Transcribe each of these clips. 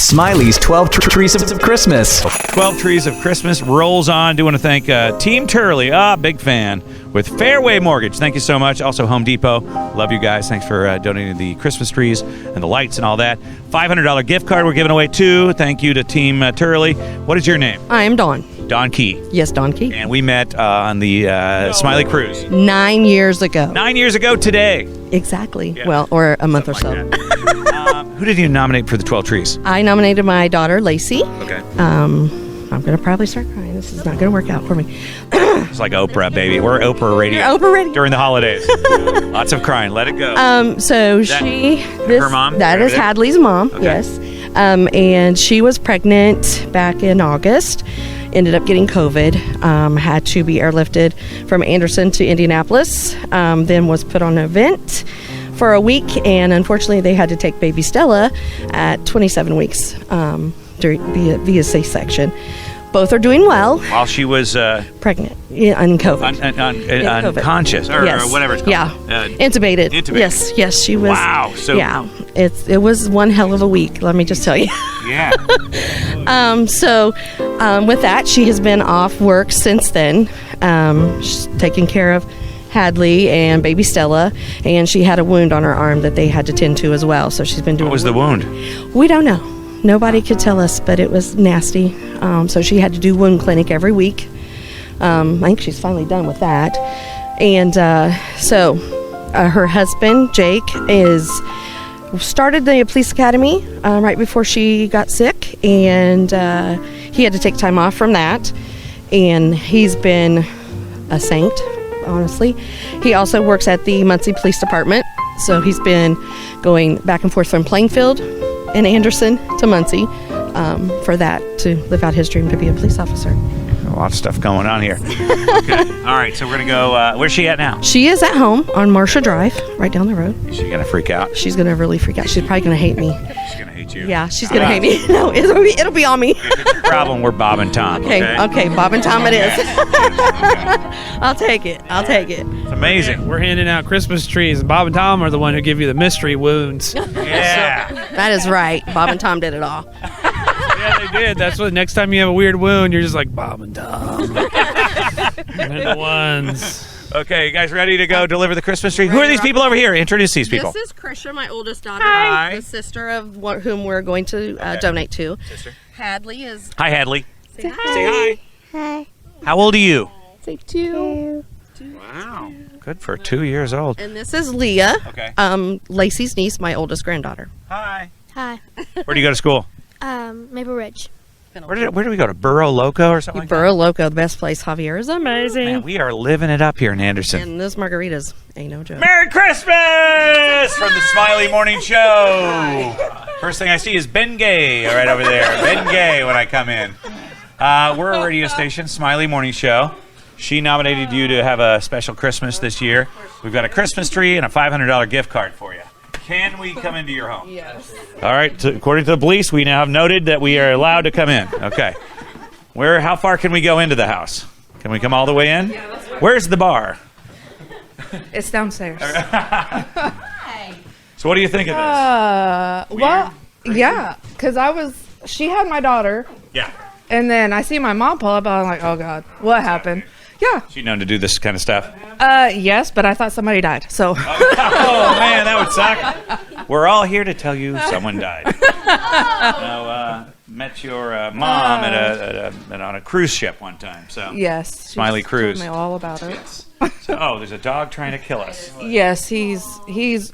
Smiley's 12 Trees of Christmas. 12 Trees of Christmas rolls on. Do want to thank Team Turley, big fan, with Fairway Mortgage. Thank you so much. Also, Home Depot. Love you guys. Thanks for donating the Christmas trees and the lights and all that. $500 gift card we're giving away, too. Thank you to Team Turley. What is your name? I am Dawn. Dawn Key. Yes, Dawn Key. And we met on the Smiley Cruise. 9 years ago. 9 years ago today. Exactly. Yeah. Well, or a month Something or so. Like who did you nominate for the 12 Trees? I nominated my daughter, Lacey. Okay. I'm going to probably start crying. This is not going to work out for me. It's like Oprah, baby. We're Oprah radio. You're Oprah radio. During the holidays. Lots of crying. Let it go. Her mom? That is Hadley's mom, Okay. yes. And she was pregnant back in August. Ended up getting COVID. Had to be airlifted from Anderson to Indianapolis. Then was put on an event for a week, and unfortunately they had to take baby Stella at 27 weeks via C-section. Both are doing well. While she was Pregnant, and COVID. unconscious, or whatever it's called. Yeah, intubated. Yes, she was. Wow. So yeah, it was one hell of a week. Let me just tell you. Yeah. With that, she has been off work since then. She's taking care of Hadley and baby Stella, and she had a wound on her arm that they had to tend to as well. So she's been doing. What was the wound? We don't know. Nobody could tell us, but it was nasty. So she had to do wound clinic every week. I think she's finally done with that. And her husband, Jake, started the police academy right before she got sick, and he had to take time off from that. And he's been a saint, honestly. He also works at the Muncie Police Department, so he's been going back and forth from Plainfield and Anderson to Muncie for that, to live out his dream to be a police officer. A lot of stuff going on here. Okay. All right, so we're going to go, where's she at now? She is at home on Marcia Drive, right down the road. Is she going to freak out? She's going to really freak out. She's probably going to hate me. She's going to hate you? Yeah, she's going to hate me. No, it'll be on me. If it's a problem, we're Bob and Tom. Okay, Bob and Tom it is. I'll take it. It's amazing. We're handing out Christmas trees, and Bob and Tom are the one who give you the mystery wounds. Yeah. That is right. Bob and Tom did it all. Yeah, they did. That's what next time you have a weird wound, you're just like, Bob and Tom. They're the ones. Okay, you guys ready to go deliver the Christmas tree? Who are these people over here? Introduce these people. This is Krisha, my oldest daughter. Hi. The sister of whom we're going to donate to. Sister. Hadley is... Hi, Hadley. Say hi. Say hi. Hi. How old are you? Say 2. Wow. Good for 2 years old. And this is Leah. Okay. Lacey's niece, my oldest granddaughter. Hi. Hi. Where do you go to school? Maple Ridge. Where do we go to? Burro Loco or something like Burro Loco, the best place. Javier is amazing. Man, we are living it up here in Anderson. And those margaritas ain't no joke. Merry Christmas from the Smiley Morning Show. First thing I see is Ben Gay right over there. Ben Gay when I come in. We're a radio station, Smiley Morning Show. She nominated you to have a special Christmas this year. We've got a Christmas tree and a $500 gift card for you. Can we come into your home? Yes. All right. According to the police, we now have noted that we are allowed to come in. Okay. How far can we go into the house? Can we come all the way in? Where's the bar? It's downstairs. So what do you think of this? Yeah, because she had my daughter, Yeah. and then I see my mom pull up, and I'm like, oh God, what happened? Yeah. She's known to do this kind of stuff. Yes, but I thought somebody died, so. Oh, man, that would suck. We're all here to tell you someone died. Met your mom on a cruise ship one time. So Yes. Smiley she Cruise. told me all about it. So, there's a dog trying to kill us. Yes, he's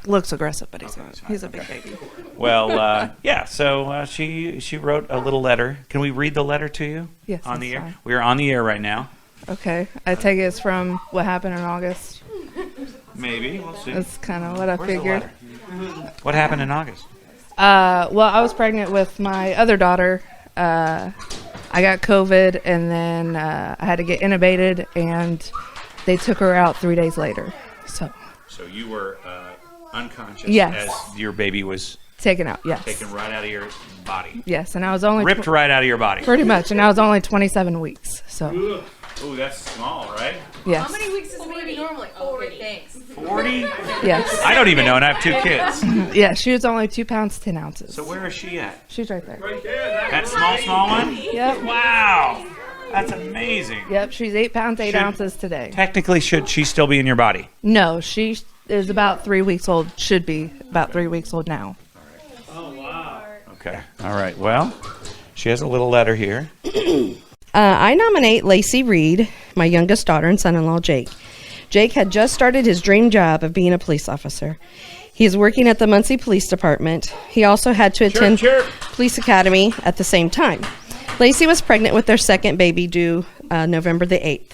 looks aggressive, but he's a big baby. Well, yeah. So she wrote a little letter. Can we read the letter to you? Yes, On the that's air. fine. We are on the air right now. Okay, I take it's from what happened in August. Maybe we'll see. That's kind of what I Where's the figured. letter? What happened in August? Well, I was pregnant with my other daughter. I got COVID, and then I had to get intubated, and they took her out 3 days later. So you were unconscious Yes. as your baby was taken out, yes. taken right out of your body. Yes, and I was only Ripped right out of your body. pretty much, and I was only 27 weeks. So Ooh, that's small, right? Yes. How many weeks is baby normally? Oh, okay, thanks. 40? Yes. I don't even know, and I have 2 kids. Yeah, she was only 2 pounds 10 ounces. So where is she at? She's right there. That small one? Yep. Wow. That's amazing. Yep. She's 8 pounds 8 ounces today. Technically, should she still be in your body? No, she is about 3 weeks old. Should be about 3 weeks old now. Okay. All right. Well, she has a little letter here. I nominate Lacey Reed, my youngest daughter and son-in-law, Jake. Jake had just started his dream job of being a police officer. He is working at the Muncie Police Department. He also had to attend Police Academy at the same time. Lacey was pregnant with their second baby due November the 8th.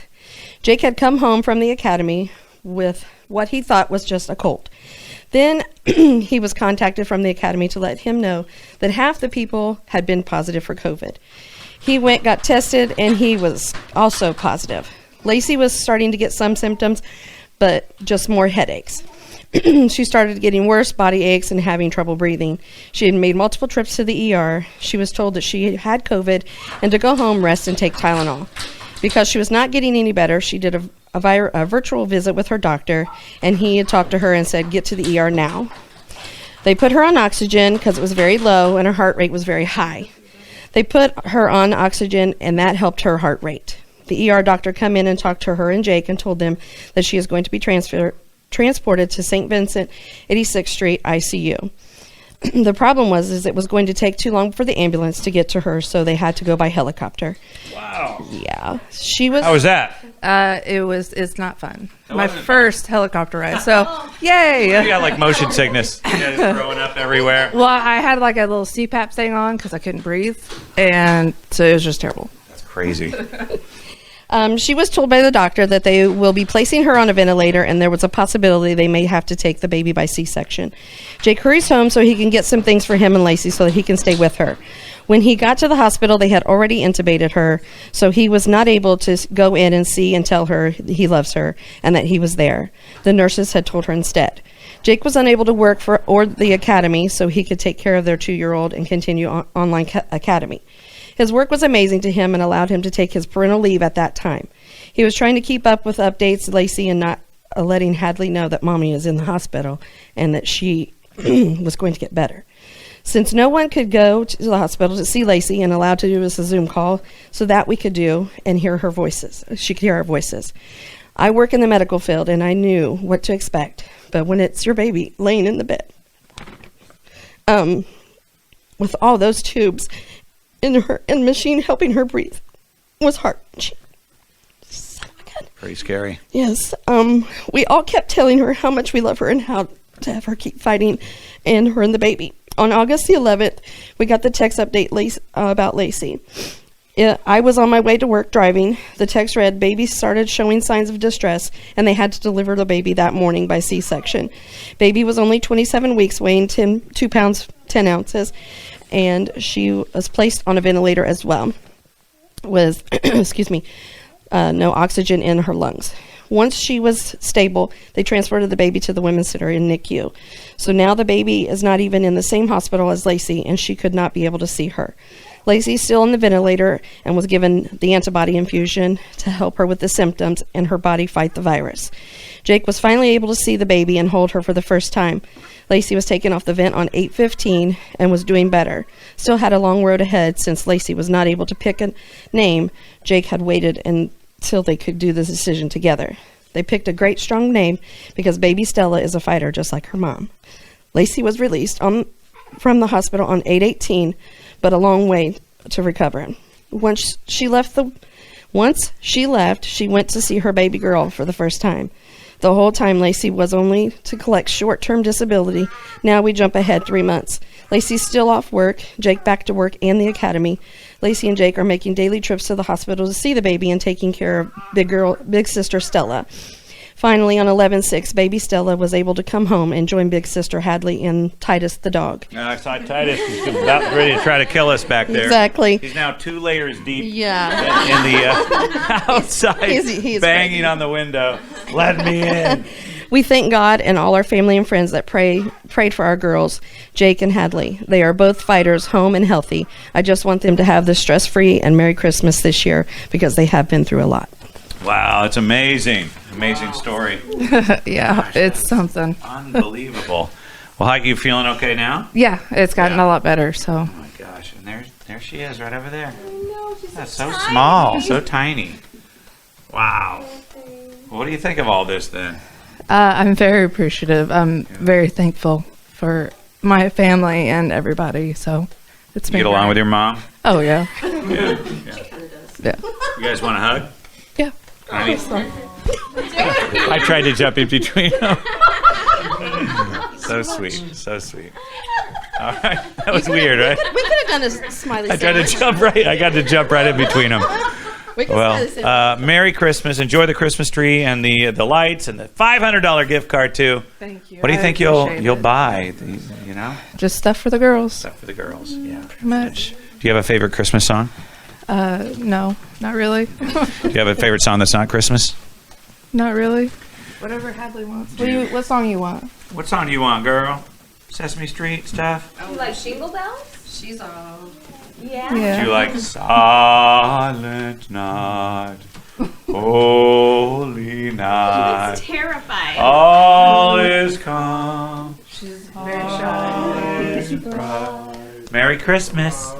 Jake had come home from the academy with what he thought was just a cold. Then he was contacted from the academy to let him know that half the people had been positive for COVID. He went, got tested, and he was also positive. Lacey was starting to get some symptoms, but just more headaches. She started getting worse body aches and having trouble breathing. She had made multiple trips to the ER. She was told that she had COVID and to go home, rest, and take Tylenol. Because she was not getting any better, she did a virtual visit with her doctor, and he had talked to her and said, get to the ER now. They put her on oxygen because it was very low and her heart rate was very high. They put her on oxygen, and that helped her heart rate. The ER doctor come in and talked to her and Jake and told them that she is going to be transported to St. Vincent, 86th Street ICU. The problem was it was going to take too long for the ambulance to get to her, so they had to go by helicopter. Wow. Yeah, she was. How was that? It's not fun. My first helicopter ride. So, yay! You got like motion sickness. You guys throwing up everywhere. Well, I had like a little CPAP thing on because I couldn't breathe, and so it was just terrible. That's crazy. She was told by the doctor that they will be placing her on a ventilator, and there was a possibility they may have to take the baby by C-section. Jake hurries home so he can get some things for him and Lacey so that he can stay with her. When he got to the hospital, they had already intubated her, so he was not able to go in and see and tell her he loves her and that he was there. The nurses had told her instead. Jake was unable to work for the academy, so he could take care of their 2-year-old and continue online academy. His work was amazing to him and allowed him to take his parental leave at that time. He was trying to keep up with updates, Lacey, and not letting Hadley know that Mommy is in the hospital and that she was going to get better. Since no one could go to the hospital to see Lacey and allowed to do us a Zoom call so that we could do and hear her voices. She could hear our voices. I work in the medical field and I knew what to expect. But when it's your baby laying in the bed, with all those tubes in her and machine helping her breathe, was hard. Pretty scary. Yes. We all kept telling her how much we love her and how to have her keep fighting, and her and the baby. On August the 11th, we got the text update about Lacey. I was on my way to work driving. The text read, baby started showing signs of distress, and they had to deliver the baby that morning by C-section. Baby was only 27 weeks, weighing 2 pounds 10 ounces, and she was placed on a ventilator as well with, no oxygen in her lungs. Once she was stable, they transported the baby to the women's center in NICU. So now the baby is not even in the same hospital as Lacey, and she could not be able to see her. Lacey's still on the ventilator and was given the antibody infusion to help her with the symptoms and her body fight the virus. Jake was finally able to see the baby and hold her for the first time. Lacey was taken off the vent on 8/15 and was doing better. Still had a long road ahead since Lacey was not able to pick a name. Jake had waited until they could do the decision together. They picked a great strong name because baby Stella is a fighter just like her mom. Lacey was released from the hospital on 8/18, but a long way to recover. Once she left, she went to see her baby girl for the first time. The whole time, Lacey was only to collect short-term disability. Now we jump ahead 3 months. Lacey's still off work, Jake back to work and the academy. Lacey and Jake are making daily trips to the hospital to see the baby and taking care of big sister Stella. Finally, on 11/6, baby Stella was able to come home and join big sister Hadley and Titus the dog. Titus is about ready to try to kill us back there. Exactly. He's now 2 layers deep. Yeah. In the outside, He's banging on the window. Let me in. We thank God and all our family and friends that prayed for our girls, Jake and Hadley. They are both fighters, home and healthy. I just want them to have the stress-free and Merry Christmas this year because they have been through a lot. Wow, it's amazing. Amazing story. Yeah, it's something. Unbelievable. Well, Heike, you feeling okay now? Yeah, it's gotten a lot better. So Oh my gosh, and there she is right over there. That's so small, so tiny. Wow. What do you think of all this then? I'm very appreciative. I'm very thankful for my family and everybody. So it's You been get along great. with your mom? Oh yeah, Yeah. yeah, You guys want a hug? yeah. Honey? I tried to jump in between them. So sweet, so sweet. All right, that was weird, right? We could have done a smiley I tried to jump right. I got to jump right in between them. Well, Merry Christmas. Enjoy the Christmas tree and the lights and the $500 gift card too. Thank you. What do you I think appreciate you'll it. buy? You know, Just stuff for the girls, stuff for the girls. Yeah. pretty much. Do you have a favorite Christmas song? No, not really. Do you have a favorite song that's not Christmas? Not really. Whatever Hadley wants. What song you want? What song do you want, girl? Sesame Street stuff? You like Shingle Bells? She's all. Yeah. Do Yeah. you like Silent Night, Holy Night, Terrifying. all is calm. She's very shy. Merry Christmas.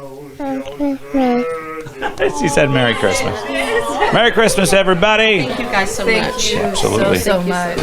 She said Merry Christmas. Merry Christmas, everybody. Thank you guys so Thank much. you Absolutely. so much.